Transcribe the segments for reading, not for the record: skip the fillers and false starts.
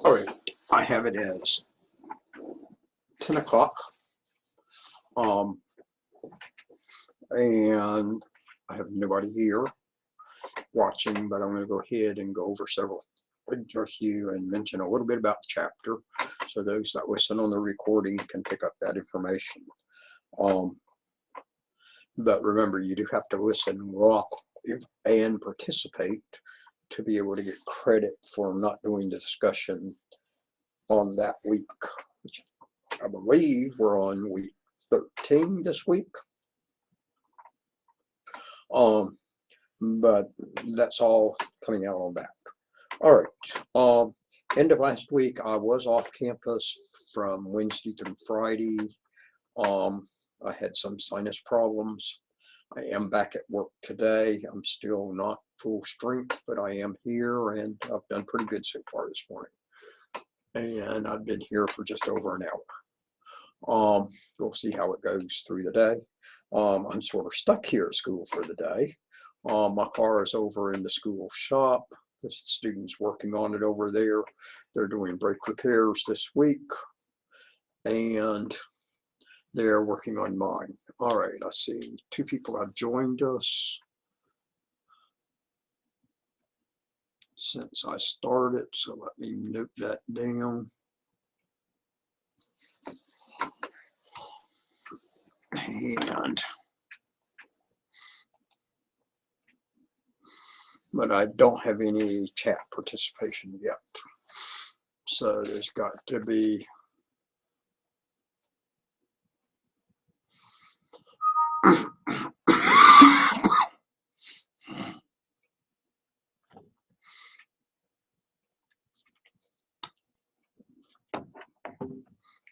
All right, I have it as 10 o'clock. And I have nobody here watching, but I'm going to go ahead and go over several things with you and mention a little bit about the chapter, so those that listen on the recording can pick up that information. But remember, you do have to listen live and participate to be able to get credit for not doing the discussion on that week. I believe we're on week 13 this week. But that's all coming out on that. All right. End of last week, I was off campus from Wednesday through Friday. I had some sinus problems. I am back at work today. I'm still not full strength, but I am here, and I've done pretty good so far this morning. And I've been here for just over an hour. We'll see how it goes through the day. I'm sort of stuck here at school for the day. My car is over in the school shop. The students working on it over there. They're doing brake repairs this week, and they're working on mine. All right, I see 2 people have joined us since I started, so let me note that down. But I don't have any chat participation yet. So there's got to be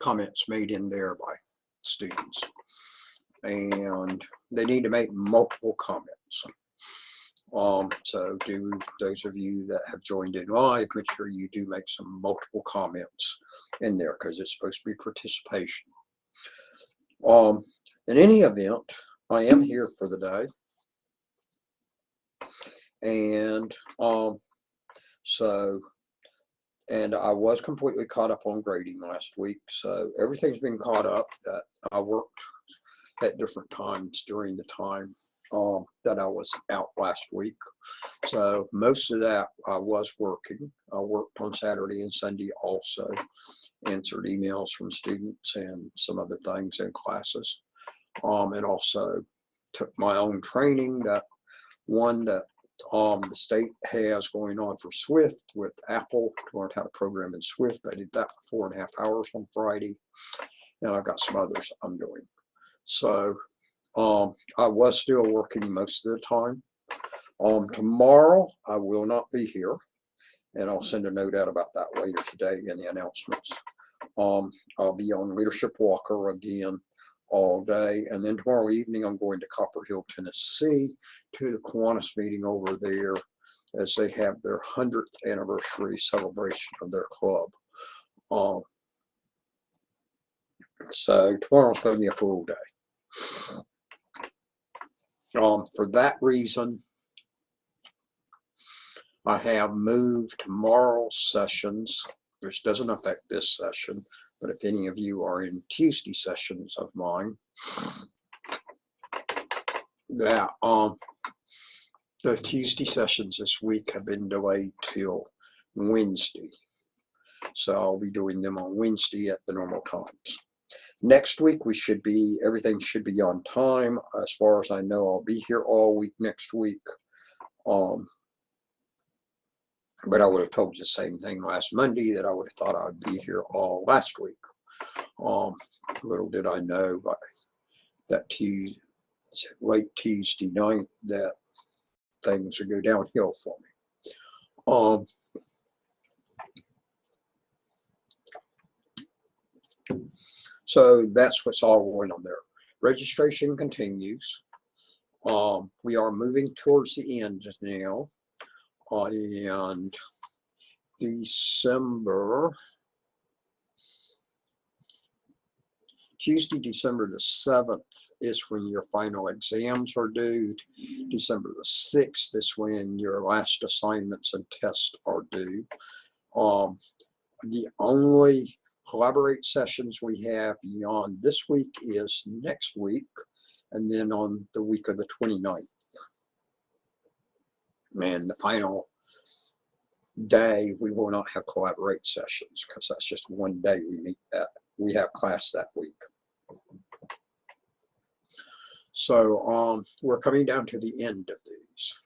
comments made in there by students, and they need to make multiple comments. So do those of you that have joined in live, make sure you do make some multiple comments in there, because it's supposed to be participation. In any event, I am here for the day, and and I was completely caught up on grading last week, so everything's been caught up. That I worked at different times during the time that I was out last week. So most of that I was working. I worked on Saturday and Sunday also, answered emails from students and some other things in classes, and also took my own training, that one that the state has going on for Swift with Apple, to learn how to program in Swift. I did that for 4.5 hours on Friday, and I've got some others I'm doing. So I was still working most of the time. Tomorrow I will not be here, and I'll send a note out about that later today in the announcements. I'll be on Leadership Walker again all day, and then tomorrow evening I'm going to Copper Hill, Tennessee, to the Kiwanis meeting over there, as they have their 100th anniversary celebration of their club. So tomorrow's going to be a full day. For that reason, I have moved tomorrow's sessions, which doesn't affect this session, but if any of you are in Tuesday sessions of mine, that the Tuesday sessions this week have been delayed till Wednesday. So I'll be doing them on Wednesday at the normal times. Next week, everything should be on time. As far as I know, I'll be here all week next week. But I would have told you the same thing last Monday, that I would have thought I'd be here all last week. Little did I know by that late Tuesday night that things would go downhill for me. So that's what's all going on there. Registration continues. We are moving towards the end now. And Tuesday, December the 7th is when your final exams are due. December the 6th is when your last assignments and tests are due. The only collaborate sessions we have beyond this week is next week, and then on the week of the 29th. And the final day, we will not have collaborate sessions because that's just one day we meet that. We have class that week. So we're coming down to the end of these,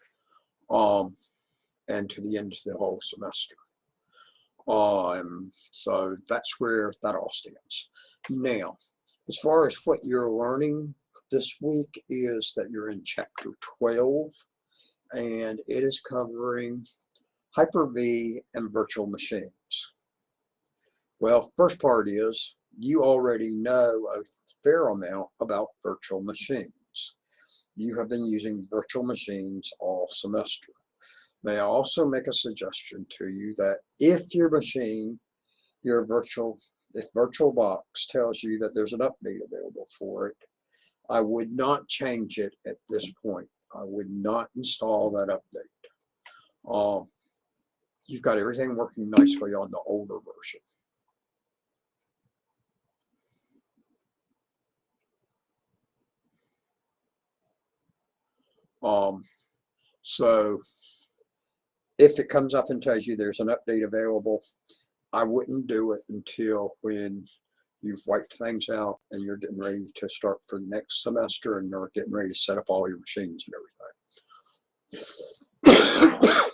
and to the end of the whole semester. So that's where that all stands. Now, as far as what you're learning this week is that you're in chapter 12, and it is covering Hyper-V and virtual machines. Well, first part is you already know a fair amount about virtual machines. You have been using virtual machines all semester. May I also make a suggestion to you that if your machine, if VirtualBox tells you that there's an update available for it, I would not change it at this point. I would not install that update. You've got everything working nicely on the older version. So if it comes up and tells you there's an update available, I wouldn't do it until when you've wiped things out and you're getting ready to start for the next semester and you're getting ready to set up all your machines and everything.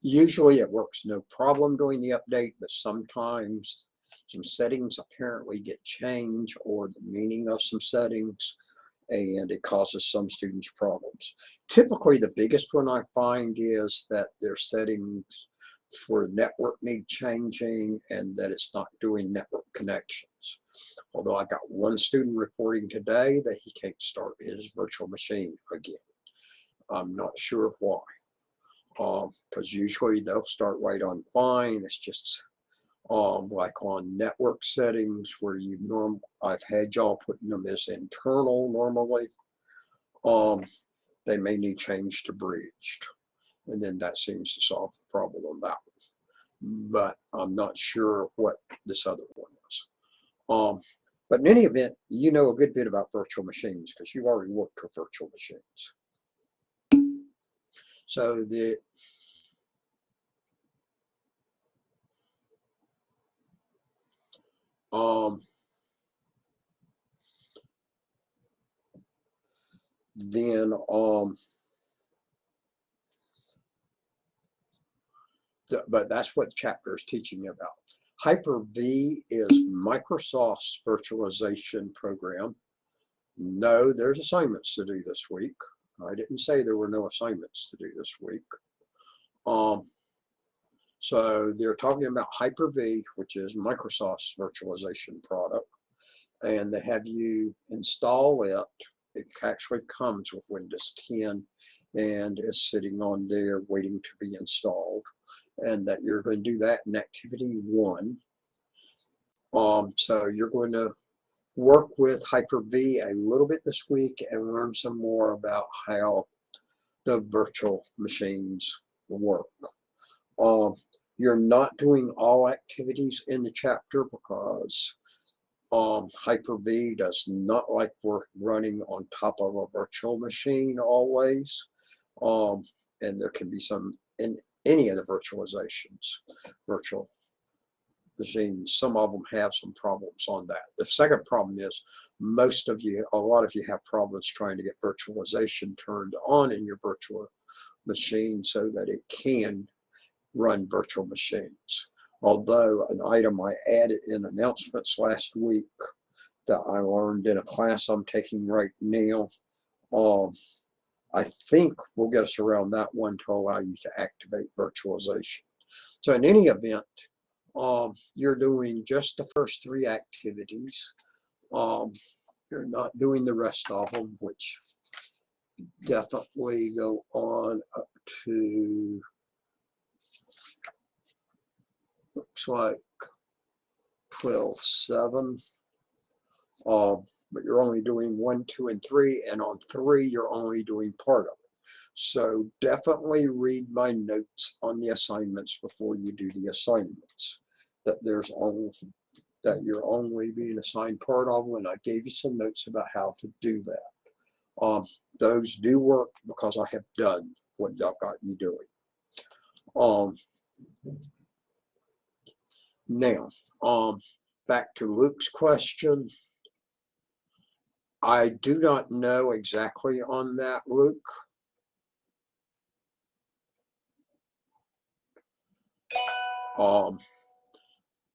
Usually it works no problem during the update, but sometimes some settings apparently get changed, or the meaning of some settings, and it causes some students problems. Typically, the biggest one I find is that their settings for network need changing and that it's not doing network connections. Although I got one student reporting today that he can't start his virtual machine again. I'm not sure why. Because usually they'll start right on fine. It's just like on network settings where I've had y'all putting them as internal normally. They may need change to bridged, and then that seems to solve the problem on that one. But I'm not sure what this other one is. But in any event, you know a good bit about virtual machines because you've already worked with virtual machines. So but that's what the chapter is teaching about. Hyper-V is Microsoft's virtualization program. No, there's assignments to do this week. I didn't say there were no assignments to do this week. So they're talking about Hyper-V, which is Microsoft's virtualization product, and they have you install it. It actually comes with Windows 10 and is sitting on there waiting to be installed, and that you're going to do that in activity 1. So you're going to work with Hyper-V a little bit this week and learn some more about how the virtual machines work. You're not doing all activities in the chapter because Hyper-V does not like running on top of a virtual machine always. And there can be some in any of the virtual machines. Some of them have some problems on that. The second problem is a lot of you have problems trying to get virtualization turned on in your virtual machine so that it can run virtual machines. Although an item I added in announcements last week that I learned in a class I'm taking right now, I think will get us around that one to allow you to activate virtualization. So in any event, you're doing just the first 3 activities. You're not doing the rest of them, which definitely go on up to, looks like 12:7. But you're only doing 1, 2, and 3, and on 3 you're only doing part of it. So definitely read my notes on the assignments before you do the assignments. That you're only being assigned part of them, and I gave you some notes about how to do that. Those do work because I have done what y'all got you doing. Now, back to Luke's question. I do not know exactly on that, Luke.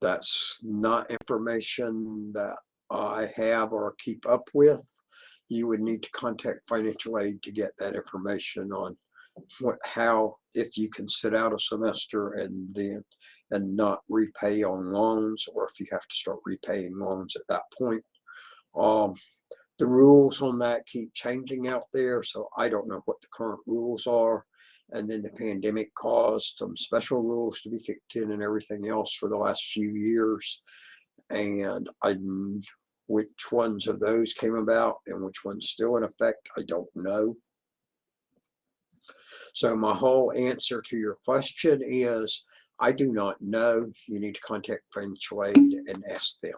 That's not information that I have or keep up with. You would need to contact financial aid to get that information on if you can sit out a semester and not repay on loans, or if you have to start repaying loans at that point. The rules on that keep changing out there, so I don't know what the current rules are. And then the pandemic caused some special rules to be kicked in and everything else for the last few years. And which ones of those came about and which ones still in effect, I don't know. So my whole answer to your question is, I do not know. You need to contact financial aid and ask them.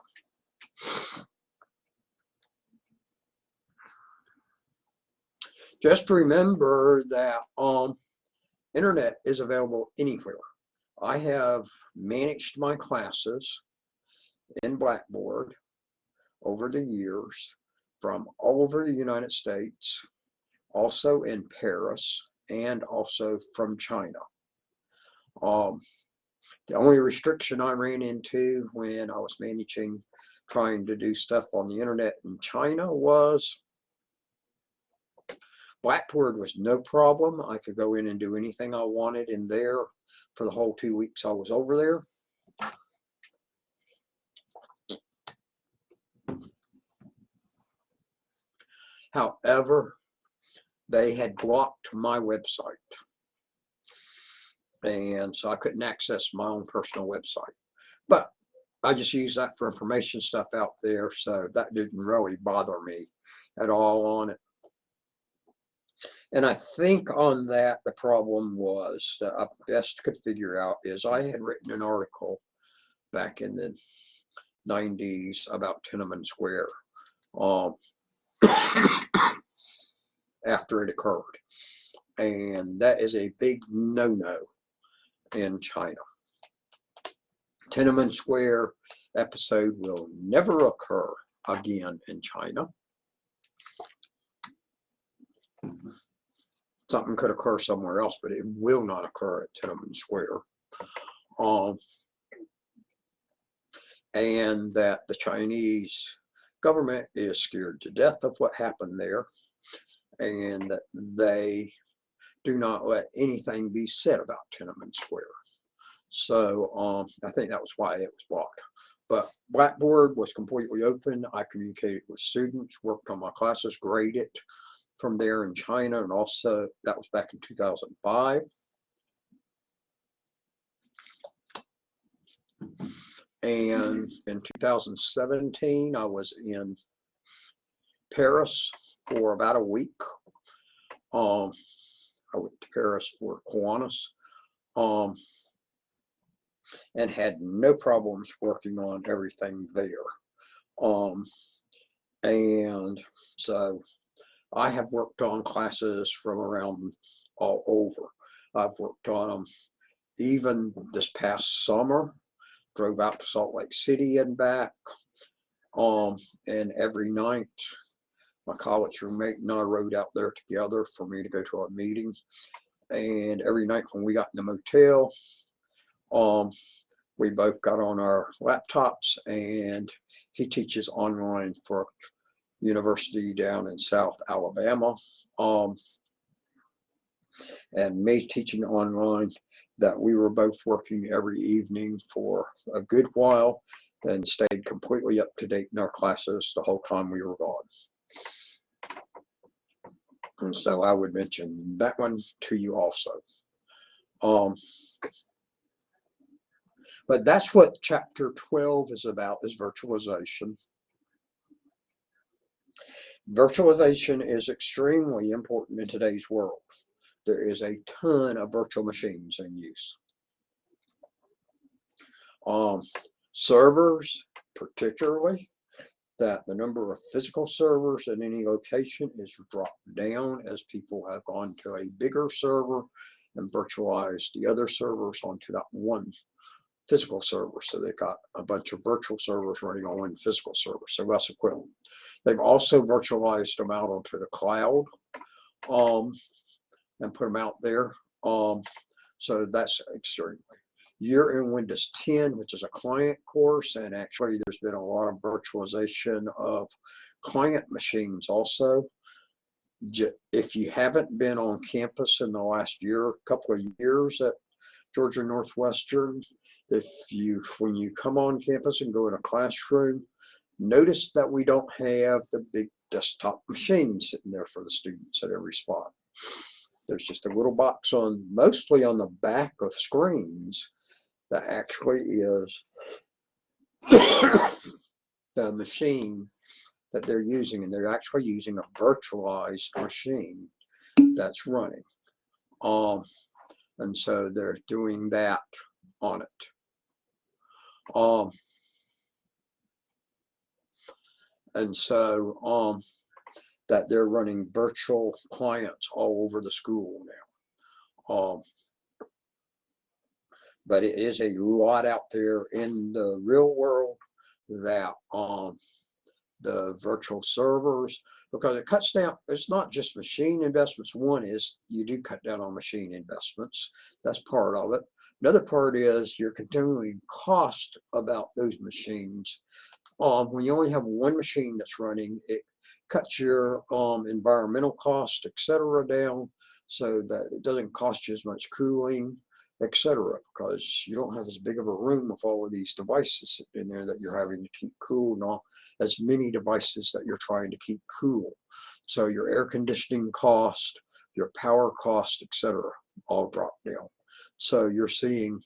Just remember that internet is available anywhere. I have managed my classes in Blackboard over the years from all over the United States, also in Paris, and also from China. The only restriction I ran into when I was trying to do stuff on the internet in China was Blackboard was no problem. I could go in and do anything I wanted in there for the whole 2 weeks I was over there. However, they had blocked my website, and so I couldn't access my own personal website. But I just used that for information stuff out there, so that didn't really bother me at all on it. And I think on that, the problem was that I best could figure out is I had written an article back in the 90s about Tiananmen Square after it occurred. And that is a big no-no in China. Tiananmen Square episode will never occur again in China. Something could occur somewhere else, but it will not occur at Tiananmen Square. And that the Chinese government is scared to death of what happened there, and that they do not let anything be said about Tiananmen Square. So I think that was why it was blocked. But Blackboard was completely open. I communicated with students, worked on my classes, graded from there in China, and also that was back in 2005. And in 2017, I was in Paris for about a week. I went to Paris for Kiwanis, and had no problems working on everything there. And so I have worked on classes from around all over. I've worked on them even this past summer, drove out to Salt Lake City and back. And every night, my college roommate and I rode out there together for me to go to a meeting. And every night when we got in the motel, we both got on our laptops, and he teaches online for a university down in South Alabama. And me teaching online, that we were both working every evening for a good while and stayed completely up to date in our classes the whole time we were gone. And so I would mention that one to you also. But that's what chapter 12 is about, is virtualization. Virtualization is extremely important in today's world. there is a ton of virtual machines in use. Servers, particularly, that the number of physical servers at any location is dropped down as people have gone to a bigger server and virtualized the other servers onto that one physical server. So they've got a bunch of virtual servers running on one physical server, so less equipment. They've also virtualized them out onto the cloud and put them out there. So that's extremely. You're in Windows 10, which is a client course, and actually there's been a lot of virtualization of client machines also. If you haven't been on campus in the last couple of years at Georgia Northwestern, when you come on campus and go in a classroom, notice that we don't have the big desktop machines sitting there for the students at every spot. There's just a little box mostly on the back of screens that actually is the machine that they're using, and they're actually using a virtualized machine that's running. And so they're doing that on it. And so that they're running virtual clients all over the school now. But it is a lot out there in the real world that the virtual servers, because it cuts down, it's not just machine investments. One is you do cut down on machine investments. That's part of it. Another part is you're continuing cost about those machines. When you only have one machine that's running, it cuts your environmental cost, etc., down, so that it doesn't cost you as much cooling, etc., because you don't have as big of a room with all of these devices sitting in there that you're having to keep cool, not as many devices that you're trying to keep cool. So your air conditioning cost, your power cost, etc., all drop down. So you're seeing,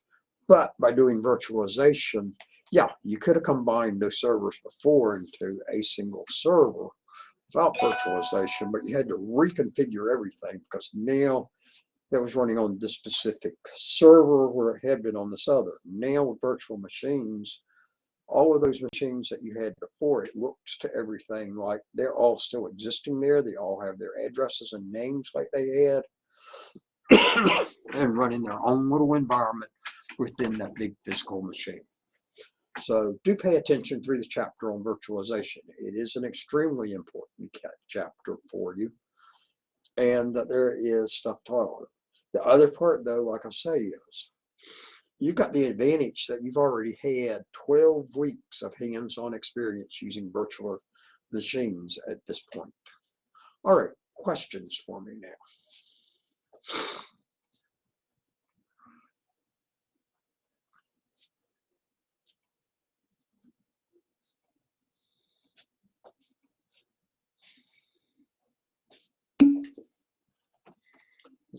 but by doing virtualization, yeah, you could have combined those servers before into a single server without virtualization, but you had to reconfigure everything because now that was running on this specific server where it had been on this other. Now with virtual machines, all of those machines that you had before, it looks to everything like they're all still existing there. They all have their addresses and names like they had and running their own little environment within that big physical machine. So do pay attention through this chapter on virtualization. It is an extremely important chapter for you, and that there is stuff taught on it. The other part, though, like I say, is you've got the advantage that you've already had 12 weeks of hands-on experience using virtual machines at this point. All right, questions for me now.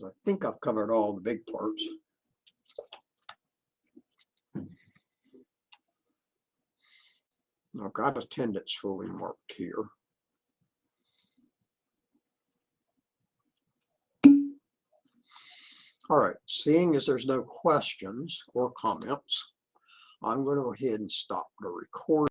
I think I've covered all the big parts. I've got attendance fully marked here. All right, seeing as there's no questions or comments, I'm going to go ahead and stop the recording.